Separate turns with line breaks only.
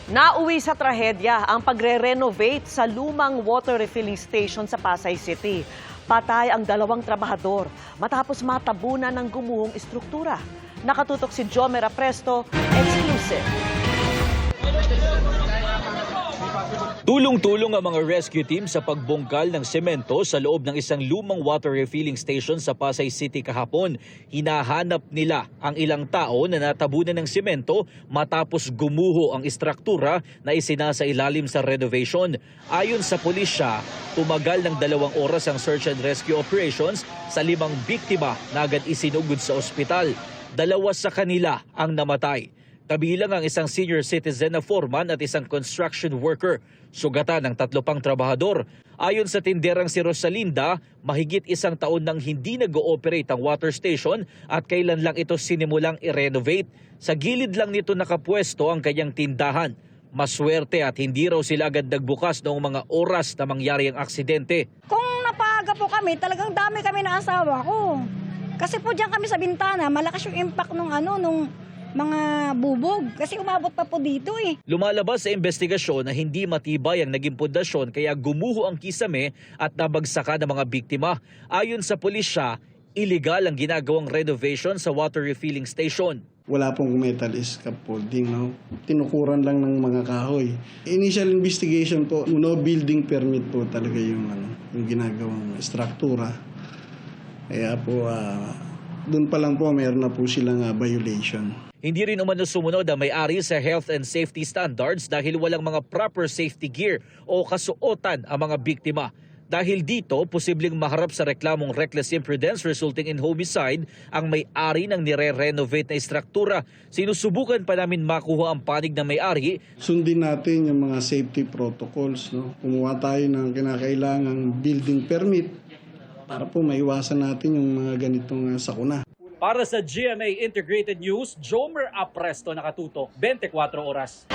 Nauwi sa trahedya ang pagre-renovate sa lumang water refilling station sa Pasay City. Patay ang 2 trabahador matapos matabunan ng gumuhong istruktura. Nakatutok si Jomer Apresto, exclusive.
Tulong-tulong ang mga rescue team sa pagbungkal ng semento sa loob ng isang lumang water refilling station sa Pasay City kahapon. Hinahanap nila ang ilang tao na natabunan ng semento matapos gumuho ang istruktura na isinasa ilalim sa renovation. Ayon sa pulisya, tumagal ng 2 oras ang search and rescue operations sa 5 biktima na agad isinugod sa ospital. 2 sa kanila ang namatay. Kabilang ang isang senior citizen na foreman at isang construction worker. Sugatan ng 3 pang trabahador. Ayon sa tinderang si Rosalinda, mahigit 1 taon nang hindi nag-ooperate ang water station at kailan lang ito sinimulang i-renovate. Sa gilid lang nito nakapwesto ang kanyang tindahan. Maswerte at hindi raw sila agad nagbukas noong mga oras na mangyari ang aksidente.
Kung napaaga po kami, talagang dami kami ng asawa ko. Kasi po diyan kami sa bintana, malakas yung impact nung mga bubog. Kasi umabot pa po dito eh.
Lumalabas sa investigasyon na hindi matibay ang naging pundasyon kaya gumuho ang kisame at nabagsakan ng mga biktima. Ayon sa pulisya, illegal ang ginagawang renovation sa water refilling station.
Wala pong metal scaffolding, no? Tinukuran lang ng mga kahoy. Initial investigation po, no building permit po talaga yung ginagawang struktura. Kaya po, doon pa lang po mayroon na po silang violation.
Hindi rin umano sumunod ang may-ari sa health and safety standards dahil walang mga proper safety gear o kasuotan ang mga biktima. Dahil dito, posibleng maharap sa reklamong reckless imprudence resulting in homicide ang may-ari ng nire-renovate na istruktura. Sinusubukan pa namin makuha ang panig ng may-ari.
Sundin natin yung mga safety protocols, no? Kumuha tayo ng kinakailangang building permit para po maiwasan natin yung mga ganitong sakuna.
Para sa GMA Integrated News, Jomer Apresto, nakatutok 24 oras.